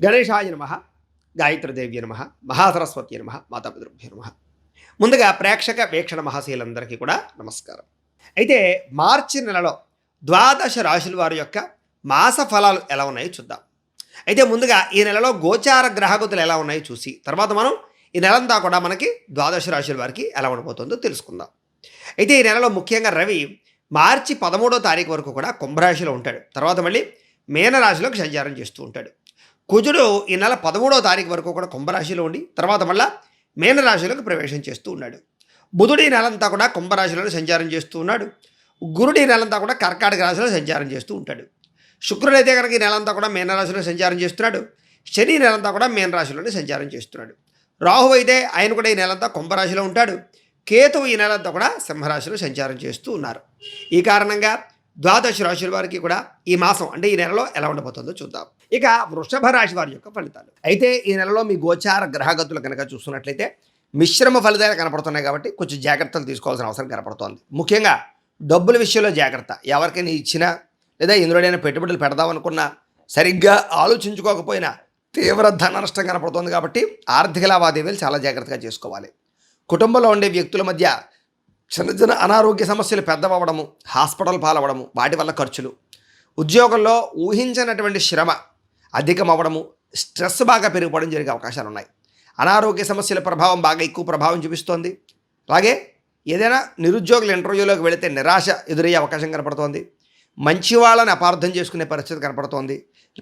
గణేశాయ నమ, గాయత్రీదేవ్య నమ, మహాసరస్వతి నమ, మాతాపితృభ్యో నమ. ముందుగా ప్రేక్షక వీక్షణ మహాశీలందరికీ కూడా నమస్కారం. అయితే మార్చి నెలలో ద్వాదశ రాశుల వారి యొక్క మాస ఫలాలు ఎలా ఉన్నాయో చూద్దాం. అయితే ముందుగా ఈ నెలలో గోచార గ్రహగతులు ఎలా ఉన్నాయో చూసి తర్వాత మనం ఈ నెలంతా కూడా మనకి ద్వాదశ రాశుల వారికి ఎలా ఉండబోతుందో తెలుసుకుందాం. అయితే ఈ నెలలో ముఖ్యంగా రవి మార్చి 13వ తారీఖు వరకు కూడా కుంభరాశిలో ఉంటాడు. తర్వాత మళ్ళీ మీనరాశిలోకి సంచారం చేస్తూ ఉంటాడు. కుజుడు ఈ నెల 13వ తారీఖు వరకు కూడా కుంభరాశిలో ఉండి తర్వాత మళ్ళీ మీనరాశిలోకి ప్రవేశం చేస్తూ ఉన్నాడు. బుధుడు ఈ నెలంతా కూడా కుంభరాశిలో సంచారం చేస్తూ ఉన్నాడు. గురుడు ఈ నెలంతా కూడా కర్కాటక రాశిలో సంచారం చేస్తూ ఉంటాడు. శుక్రుడు అయితే కనుక ఈ నెలంతా కూడా మీనరాశిలో సంచారం చేస్తున్నాడు. శని ఈ నెలంతా కూడా మీనరాశిలోనే సంచారం చేస్తున్నాడు. రాహు అయితే ఆయన కూడా ఈ నెలంతా కుంభరాశిలో ఉంటాడు. కేతువు ఈ నెలంతా కూడా సింహరాశిలో సంచారం చేస్తూ ఉన్నారు. ఈ కారణంగా ద్వాదశ రాశుల వారికి కూడా ఈ మాసం అంటే ఈ నెలలో ఎలా ఉండబోతుందో చూద్దాం. ఇక వృషభ రాశి వారి యొక్క ఫలితాలు. అయితే ఈ నెలలో మీ గోచార గ్రహగతులు కనుక చూస్తున్నట్లయితే మిశ్రమ ఫలితాలు కనపడుతున్నాయి కాబట్టి కొంచెం జాగ్రత్తలు తీసుకోవాల్సిన అవసరం కనపడుతోంది. ముఖ్యంగా డబ్బుల విషయంలో జాగ్రత్త. ఎవరికైనా ఇచ్చినా లేదా ఇందులోనైనా పెట్టుబడులు పెడదామనుకున్నా సరిగ్గా ఆలోచించుకోకపోయినా తీవ్ర ధన నష్టం కనపడుతోంది కాబట్టి ఆర్థిక లావాదేవీలు చాలా జాగ్రత్తగా చేసుకోవాలి. కుటుంబంలో ఉండే వ్యక్తుల మధ్య చిన్న చిన్న అనారోగ్య సమస్యలు పెద్దవడము, హాస్పిటల్ పాలవడము, వాటి వల్ల ఖర్చులు, ఉద్యోగంలో ఊహించినటువంటి శ్రమ అధికమవ్వడము, స్ట్రెస్ బాగా పెరిగిపోవడం జరిగే అవకాశాలు ఉన్నాయి. అనారోగ్య సమస్యల ప్రభావం బాగా ఎక్కువ ప్రభావం చూపిస్తోంది. అలాగే ఏదైనా నిరుద్యోగుల ఇంటర్వ్యూలోకి వెళితే నిరాశ ఎదురయ్యే అవకాశం కనపడుతోంది. మంచి వాళ్ళని అపార్థం చేసుకునే పరిస్థితి కనపడుతోంది.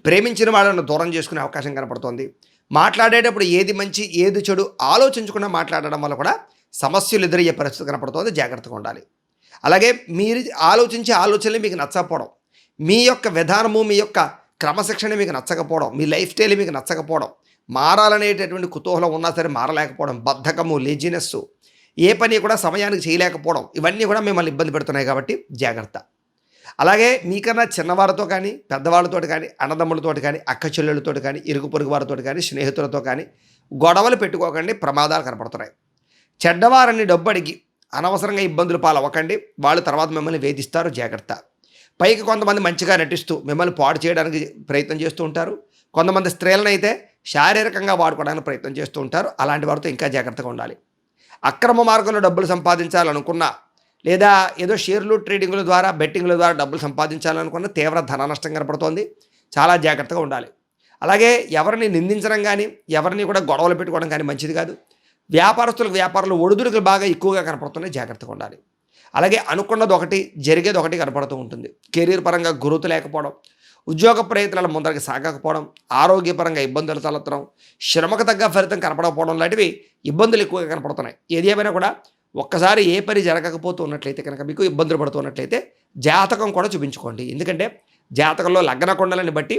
ప్రేమించిన వాళ్ళను దూరం చేసుకునే అవకాశం కనపడుతోంది. మాట్లాడేటప్పుడు ఏది మంచి ఏది చెడు ఆలోచించకుండా మాట్లాడడం వల్ల కూడా సమస్యలు ఎదురయ్యే పరిస్థితి కనపడుతోంది. జాగ్రత్తగా ఉండాలి. అలాగే మీరు ఆలోచించే ఆలోచనలు మీకు నచ్చకపోవడం, మీ యొక్క విధానము మీ యొక్క క్రమశిక్షణ మీకు నచ్చకపోవడం, మీ లైఫ్ స్టైల్ మీకు నచ్చకపోవడం, మారాలనేటటువంటి కుతూహలం ఉన్నా సరే మారలేకపోవడం, బద్ధకము, లేజినెస్సు, ఏ పని కూడా సమయానికి చేయలేకపోవడం, ఇవన్నీ కూడా మిమ్మల్ని ఇబ్బంది పెడుతున్నాయి కాబట్టి జాగ్రత్త. అలాగే మీకన్నా చిన్నవారితో కానీ పెద్దవాళ్ళతో కానీ అన్నదమ్ములతో కానీ అక్క చెల్లెళ్ళతో కానీ ఇరుగు పొరుగు వారితో కానీ స్నేహితులతో కానీ గొడవలు పెట్టుకోకండి. ప్రమాదాలు కనపడుతున్నాయి. చెడ్డవారని డబ్బు అడిగి అనవసరంగా ఇబ్బందులు పాలవ్వకండి. వాళ్ళు తర్వాత మిమ్మల్ని వేధిస్తారు. జాగ్రత్త. పైకి కొంతమంది మంచిగా నటిస్తూ మిమ్మల్ని పాడు చేయడానికి ప్రయత్నం చేస్తూ ఉంటారు. కొంతమంది స్త్రీలను అయితే శారీరకంగా వాడుకోవడానికి ప్రయత్నం చేస్తూ ఉంటారు. అలాంటి వారితో ఇంకా జాగ్రత్తగా ఉండాలి. అక్రమ మార్గంలో డబ్బులు సంపాదించాలనుకున్నా లేదా ఏదో షేర్లు ట్రేడింగ్ల ద్వారా బెట్టింగ్ల ద్వారా డబ్బులు సంపాదించాలనుకున్న తీవ్ర ధన నష్టం కనపడుతోంది. చాలా జాగ్రత్తగా ఉండాలి. అలాగే ఎవరిని నిందించడం కానీ ఎవరిని కూడా గొడవలు పెట్టుకోవడం కానీ మంచిది కాదు. వ్యాపారస్తులకు వ్యాపారాలు ఒడిదుడుకులు బాగా ఎక్కువగా కనపడుతున్నాయి. జాగ్రత్తగా ఉండాలి. అలాగే అనుకున్నది ఒకటి జరిగేది ఒకటి కనపడుతూ ఉంటుంది. కెరీర్ పరంగా గ్రోత్ లేకపోవడం, ఉద్యోగ ప్రయత్నాలు ముందరికి సాగకపోవడం, ఆరోగ్యపరంగా ఇబ్బందులు తలెత్తడం, శ్రమకు తగ్గ ఫలితం కనపడకపోవడం లాంటివి ఇబ్బందులు ఎక్కువగా కనపడుతున్నాయి. ఏది ఏమైనా కూడా ఒక్కసారి ఏ పని జరగకపోతూ ఉన్నట్లయితే కనుక మీకు ఇబ్బందులు పడుతున్నట్లయితే జాతకం కూడా చూపించుకోండి. ఎందుకంటే జాతకంలో లగ్న కుండలని బట్టి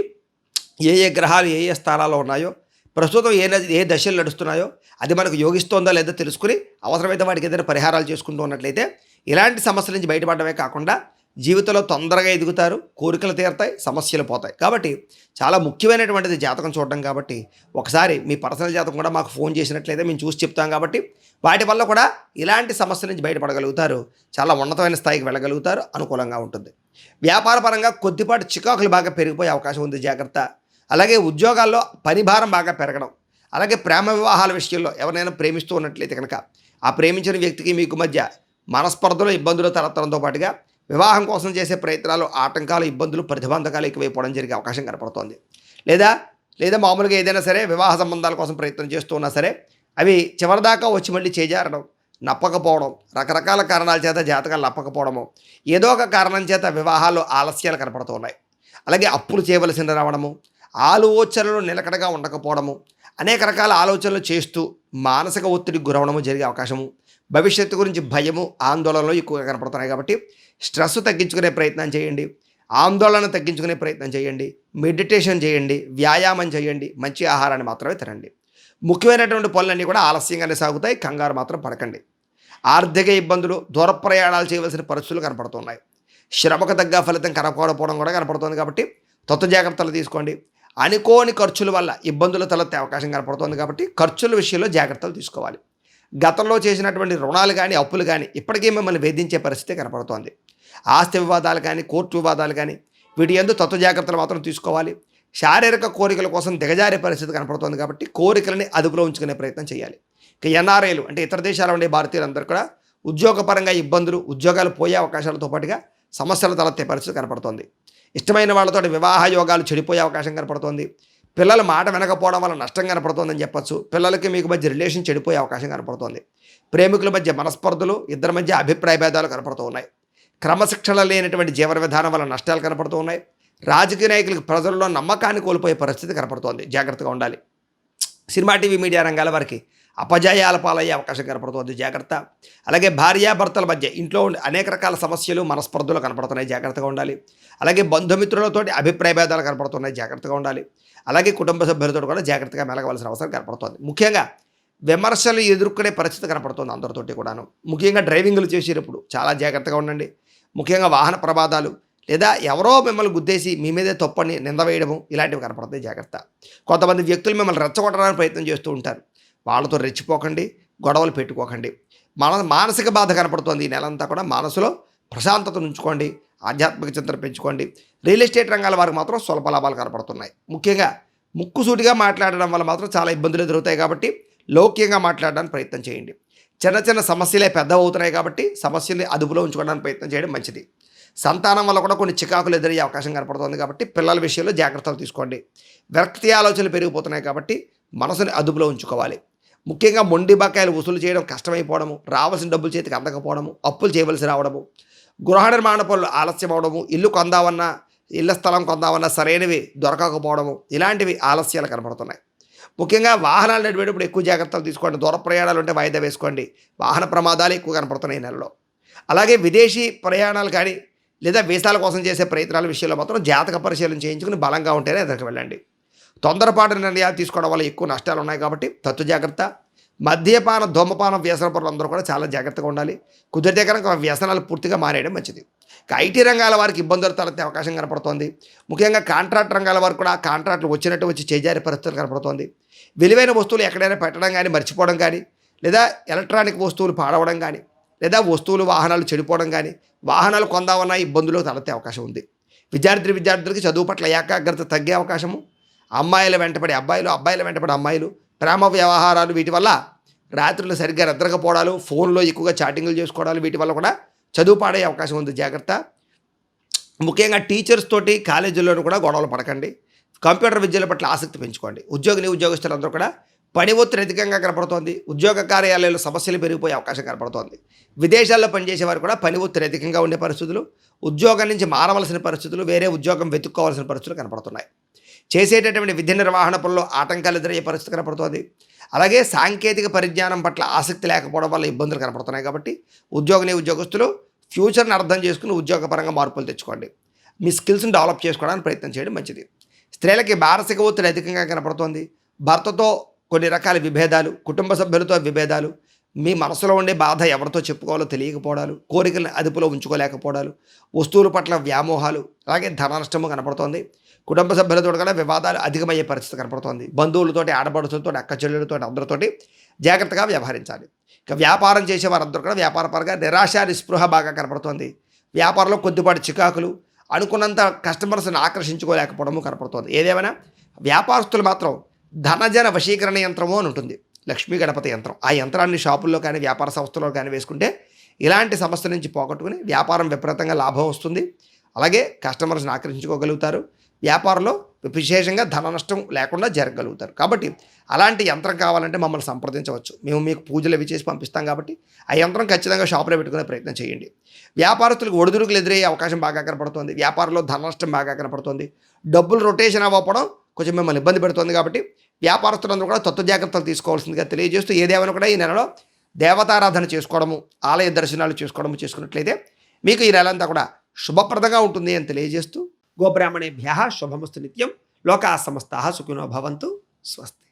ఏ ఏ గ్రహాలు ఏ ఏ స్థానాల్లో ఉన్నాయో ప్రస్తుతం ఏ దశలు నడుస్తున్నాయో అది మనకు యోగిస్తోందో లేదో తెలుసుకుని అవసరమైతే వాటికి ఏదైనా పరిహారాలు చేసుకుంటూ ఉన్నట్లయితే ఇలాంటి సమస్యల నుంచి బయటపడమే కాకుండా జీవితంలో తొందరగా ఎదుగుతారు, కోరికలు తీరుతాయి, సమస్యలు పోతాయి. కాబట్టి చాలా ముఖ్యమైనటువంటిది జాతకం చూడడం. కాబట్టి ఒకసారి మీ పర్సనల్ జాతకం కూడా మాకు ఫోన్ చేసినట్లయితే మేము చూసి చెప్తాం. కాబట్టి వాటి వల్ల కూడా ఇలాంటి సమస్యల నుంచి బయటపడగలుగుతారు. చాలా ఉన్నతమైన స్థాయికి వెళ్ళగలుగుతారు. అనుకూలంగా ఉంటుంది. వ్యాపారపరంగా కొద్దిపాటి చికాకులు బాగా పెరిగిపోయే అవకాశం ఉంది. జాగ్రత్త. అలాగే ఉద్యోగాల్లో పని భారం బాగా పెరగడం, అలాగే ప్రేమ వివాహాల విషయంలో ఎవరైనా ప్రేమిస్తూ ఉన్నట్లయితే కనుక ఆ ప్రేమించిన వ్యక్తికి మీకు మధ్య మనస్పర్ధలు ఇబ్బందులు తలెత్తడంతో పాటుగా వివాహం కోసం చేసే ప్రయత్నాలు ఆటంకాలు ఇబ్బందులు ప్రతిబంధకాలు ఎక్కువైపోవడం జరిగే అవకాశం కనపడుతోంది. లేదా మామూలుగా ఏదైనా సరే వివాహ సంబంధాల కోసం ప్రయత్నం చేస్తూ ఉన్నా సరే అవి చివరిదాకా వచ్చి మళ్ళీ చేజారడం, నప్పకపోవడం, రకరకాల కారణాల చేత జాతకాలు నప్పకపోవడము, ఏదో ఒక కారణం చేత వివాహాల్లో ఆలస్యాలు కనపడుతూ ఉన్నాయి. అలాగే అప్పులు చేయవలసిన రావడము, ఆలోచనలు నిలకడగా ఉండకపోవడము, అనేక రకాల ఆలోచనలు చేస్తూ మానసిక ఒత్తిడికి గురవడము జరిగే అవకాశము, భవిష్యత్తు గురించి భయము ఆందోళనలు ఎక్కువగా కనపడుతున్నాయి. కాబట్టి స్ట్రెస్ తగ్గించుకునే ప్రయత్నం చేయండి. ఆందోళన తగ్గించుకునే ప్రయత్నం చేయండి. మెడిటేషన్ చేయండి. వ్యాయామం చేయండి. మంచి ఆహారాన్ని మాత్రమే తినండి. ముఖ్యమైనటువంటి పనులన్నీ కూడా ఆలస్యంగానే సాగుతాయి. కంగారు మాత్రం పడకండి. ఆర్థిక ఇబ్బందులు, దూర ప్రయాణాలు చేయవలసిన పరిస్థితులు కనపడుతున్నాయి. శ్రమకు తగ్గ ఫలితం కనపడకపోవడం కూడా కనపడుతుంది. కాబట్టి జాగ్రత్తలు తీసుకోండి. అనుకోని ఖర్చుల వల్ల ఇబ్బందులు తలెత్తే అవకాశం కనపడుతుంది. కాబట్టి ఖర్చుల విషయంలో జాగ్రత్తలు తీసుకోవాలి. గతంలో చేసినటువంటి రుణాలు కానీ అప్పులు కానీ ఇప్పటికీ మిమ్మల్ని వేధించే పరిస్థితి కనపడుతోంది. ఆస్తి వివాదాలు కానీ కోర్టు వివాదాలు కానీ వీటి యందు జాగ్రత్తలు మాత్రం తీసుకోవాలి. శారీరక కోరికల కోసం దిగజారే పరిస్థితి కనపడుతోంది కాబట్టి కోరికలని అదుపులో ఉంచుకునే ప్రయత్నం చేయాలి. ఇక ఎన్ఆర్ఐలు అంటే ఇతర దేశాల్లో ఉండే భారతీయులందరూ కూడా ఉద్యోగపరంగా ఇబ్బందులు, ఉద్యోగాలు పోయే అవకాశాలతో పాటుగా సమస్యలు తలెత్తే పరిస్థితి కనపడుతోంది. ఇష్టమైన వాళ్ళతో వివాహ యోగాలు చెడిపోయే అవకాశం కనపడుతోంది. పిల్లల మాట వినకపోవడం వల్ల నష్టం కనపడుతోందని చెప్పొచ్చు. పిల్లలకి మీకు మధ్య రిలేషన్ చెడిపోయే అవకాశం కనపడుతోంది. ప్రేమికుల మధ్య మనస్పర్ధలు, ఇద్దరి మధ్య అభిప్రాయ భేదాలు కనపడుతూ ఉన్నాయి. క్రమశిక్షణ లేనటువంటి జీవన విధానం వల్ల నష్టాలు కనపడుతూ ఉన్నాయి. రాజకీయ నాయకులకు ప్రజల్లో నమ్మకాన్ని కోల్పోయే పరిస్థితి కనపడుతోంది. జాగ్రత్తగా ఉండాలి. సినిమా, టీవీ, మీడియా రంగాల వారికి అపజయాల పాలయ్యే అవకాశం కనపడుతోంది. జాగ్రత్త. అలాగే భార్యాభర్తల మధ్య ఇంట్లో అనేక రకాల సమస్యలు, మనస్పర్ధలు కనపడుతున్నాయి. జాగ్రత్తగా ఉండాలి. అలాగే బంధుమిత్రులతోటి అభిప్రాయ భేదాలు కనపడుతున్నాయి. జాగ్రత్తగా ఉండాలి. అలాగే కుటుంబ సభ్యులతో కూడా జాగ్రత్తగా మెలగవలసిన అవసరం కనపడుతోంది. ముఖ్యంగా విమర్శలు ఎదుర్కొనే పరిస్థితి కనపడుతుంది అందరితోటి కూడాను. ముఖ్యంగా డ్రైవింగ్లు చేసేటప్పుడు చాలా జాగ్రత్తగా ఉండండి. ముఖ్యంగా వాహన ప్రమాదాలు లేదా ఎవరో మిమ్మల్ని గుద్దేసి మీ మీదే తప్పని నింద వేయడము ఇలాంటివి కనపడతాయి. జాగ్రత్త. కొంతమంది వ్యక్తులు మిమ్మల్ని రెచ్చగొట్టడానికి ప్రయత్నం చేస్తూ ఉంటారు. వాళ్ళతో రెచ్చిపోకండి, గొడవలు పెట్టుకోకండి. మానసిక బాధ కనపడుతోంది. ఈ నెలంతా కూడా మనసులో ప్రశాంతతను ఉంచుకోండి, ఆధ్యాత్మిక చింతన పెంచుకోండి. రియల్ ఎస్టేట్ రంగాల వారికి మాత్రం స్వల్ప లాభాలు కనపడుతున్నాయి. ముఖ్యంగా ముక్కుసూటిగా మాట్లాడడం వల్ల మాత్రం చాలా ఇబ్బందులు ఎదురవుతాయి కాబట్టి లౌక్యంగా మాట్లాడడానికి ప్రయత్నం చేయండి. చిన్న చిన్న సమస్యలే పెద్ద అవుతున్నాయి కాబట్టి సమస్యల్ని అదుపులో ఉంచుకోవడానికి ప్రయత్నం చేయడం మంచిది. సంతానం వల్ల కూడా కొన్ని చికాకులు ఎదురయ్యే అవకాశం కనపడుతుంది కాబట్టి పిల్లల విషయంలో జాగ్రత్తలు తీసుకోండి. వ్యక్తి ఆలోచనలు పెరిగిపోతున్నాయి కాబట్టి మనసుని అదుపులో ఉంచుకోవాలి. ముఖ్యంగా మొండి బకాయిలు వసూలు చేయడం కష్టమైపోవడము, రావాల్సిన డబ్బులు చేతికి అందకపోవడము, అప్పులు చేయవలసి రావడము, గృహ నిర్మాణ పనులు ఆలస్యం అవడము, ఇళ్ల స్థలం కొందామన్నా సరైనవి దొరకకపోవడము ఇలాంటివి ఆలస్యాలు కనపడుతున్నాయి. ముఖ్యంగా వాహనాలు నడిపేటప్పుడు ఎక్కువ జాగ్రత్తలు తీసుకోండి. దూర ప్రయాణాలు ఉంటే వాయిదా వేసుకోండి. వాహన ప్రమాదాలు ఎక్కువ కనపడుతున్నాయి ఈ నెలలో. అలాగే విదేశీ ప్రయాణాలు కానీ లేదా వీసాల కోసం చేసే ప్రయత్నాల విషయంలో మాత్రం జాతక పరిశీలన చేయించుకుని బలంగా ఉంటేనే ఎదురుకు వెళ్ళండి. తొందరపాటు నిర్ణయాలు తీసుకోవడం వల్ల ఎక్కువ నష్టాలు ఉన్నాయి కాబట్టి తత్తు జాగ్రత్త. మద్యపాన, ధూమపానం, వ్యసన పనులు అందరూ కూడా చాలా జాగ్రత్తగా ఉండాలి. కుదిరితే కనుక వ్యసనాలు పూర్తిగా మానేయడం మంచిది. ఐటీ రంగాల వారికి ఇబ్బందులు తలెత్తే అవకాశం కనపడుతోంది. ముఖ్యంగా కాంట్రాక్ట్ రంగాల వారికి కూడా కాంట్రాక్టులు వచ్చినట్టు వచ్చి చేజారే పరిస్థితులు కనపడుతోంది. విలువైన వస్తువులు ఎక్కడైనా పెట్టడం కానీ, మర్చిపోవడం కానీ, లేదా ఎలక్ట్రానిక్ వస్తువులు పాడవడం కానీ, లేదా వస్తువులు వాహనాలు చెడిపోవడం కానీ, వాహనాలు కొందామన్నా ఇబ్బందులు తలెత్తే అవకాశం ఉంది. విద్యార్థులకి చదువు పట్ల ఏకాగ్రత తగ్గే అవకాశము, అమ్మాయిల వెంటపడి అబ్బాయిలు, అబ్బాయిల వెంటపడి అమ్మాయిలు, ప్రేమ వ్యవహారాలు వీటి వల్ల రాత్రులు సరిగ్గా నిద్రకపోవడాలు, ఫోన్లో ఎక్కువగా చాటింగ్లు చేసుకోవడాలు వీటి వల్ల కూడా చదువు పాడే అవకాశం ఉంది. జాగ్రత్త. ముఖ్యంగా టీచర్స్ తోటి కాలేజీల్లోనూ కూడా గొడవలు పడకండి. కంప్యూటర్ విద్యల పట్ల ఆసక్తి పెంచుకోండి. ఉద్యోగస్తులందరూ కూడా పని ఒత్తిడి అధికంగా కనపడుతోంది. ఉద్యోగ కార్యాలయాల్లో సమస్యలు పెరిగిపోయే అవకాశం కనపడుతోంది. విదేశాల్లో పనిచేసేవారు కూడా పని ఒత్తిడి అధికంగా ఉండే పరిస్థితులు, ఉద్యోగం నుంచి మారవలసిన పరిస్థితులు, వేరే ఉద్యోగం వెతుక్కోవాల్సిన పరిస్థితులు కనపడుతున్నాయి. చేసేటటువంటి విధి నిర్వహణ పనుల్లో ఆటంకాలు ఎదురయ్యే పరిస్థితి కనపడుతోంది. అలాగే సాంకేతిక పరిజ్ఞానం పట్ల ఆసక్తి లేకపోవడం వల్ల ఇబ్బందులు కనపడుతున్నాయి కాబట్టి ఉద్యోగస్తులు ఫ్యూచర్ని అర్థం చేసుకుని ఉద్యోగపరంగా మార్పులు తెచ్చుకోండి. మీ స్కిల్స్ని డెవలప్ చేసుకోవడానికి ప్రయత్నం చేయడం మంచిది. స్త్రీలకి మానసిక ఒత్తిడి అధికంగా కనపడుతోంది. భర్తతో కొన్ని రకాల విభేదాలు, కుటుంబ సభ్యులతో విభేదాలు, మీ మనసులో ఉండే బాధ ఎవరితో చెప్పుకోవాలో తెలియకపోవడాలు, కోరికలను అదుపులో ఉంచుకోలేకపోవడాలు, వస్తువుల పట్ల వ్యామోహాలు, అలాగే ధన నష్టము కనపడుతోంది. కుటుంబ సభ్యులతో కూడా వివాదాలు అధికమయ్యే పరిస్థితి కనపడుతోంది. బంధువులతోటి, ఆడపడుచులతో, అక్క చెల్లెలతో అందరితోటి జాగ్రత్తగా వ్యవహరించాలి. ఇక వ్యాపారం చేసే వారందరూ కూడా వ్యాపారపరంగా నిరాశ, నిస్పృహ బాగా కనపడుతోంది. వ్యాపారంలో కొద్దిపాటి చికాకులు, అనుకున్నంత కస్టమర్స్ని ఆకర్షించుకోలేకపోవడము కనపడుతోంది. ఏదేమైనా వ్యాపారస్తులు మాత్రం ధనజన వశీకరణ యంత్రము అని ఉంటుంది, లక్ష్మీ గణపతి యంత్రం. ఆ యంత్రాన్ని షాపుల్లో కానీ వ్యాపార సంస్థల్లో కానీ వేసుకుంటే ఇలాంటి సమస్య నుంచి పోగొట్టుకుని వ్యాపారం విపరీతంగా లాభం వస్తుంది. అలాగే కస్టమర్స్ని ఆకర్షించుకోగలుగుతారు. వ్యాపారంలో విశేషంగా ధన నష్టం లేకుండా జరగగలుగుతారు. కాబట్టి అలాంటి యంత్రం కావాలంటే మమ్మల్ని సంప్రదించవచ్చు. మేము మీకు పూజలు అవి చేసి పంపిస్తాం కాబట్టి ఆ యంత్రం ఖచ్చితంగా షాపులో పెట్టుకునే ప్రయత్నం చేయండి. వ్యాపారస్తులకు ఒడిదుడుకులు ఎదురయ్యే అవకాశం బాగా కనపడుతుంది. వ్యాపారంలో ధన నష్టం బాగా కనపడుతుంది. డబ్బులు రొటేషన్ అవ్వకపోవడం కొంచెం మిమ్మల్ని ఇబ్బంది పెడుతుంది. కాబట్టి వ్యాపారస్తులందరూ కూడా తత్వ జాగ్రత్తలు తీసుకోవాల్సిందిగా తెలియజేస్తూ, ఏదేమైనా కూడా ఈ నెలలో దేవతారాధన చేసుకోవడము, ఆలయ దర్శనాలు చేసుకున్నట్లయితే మీకు ఈ నెలంతా కూడా శుభప్రదంగా ఉంటుంది అని తెలియజేస్తూ, గోబ్రాహ్మణేభ్యః శుభమస్తు నిత్యం. లోకాః సమస్తాః సుఖినో భవంతు. స్వస్తి.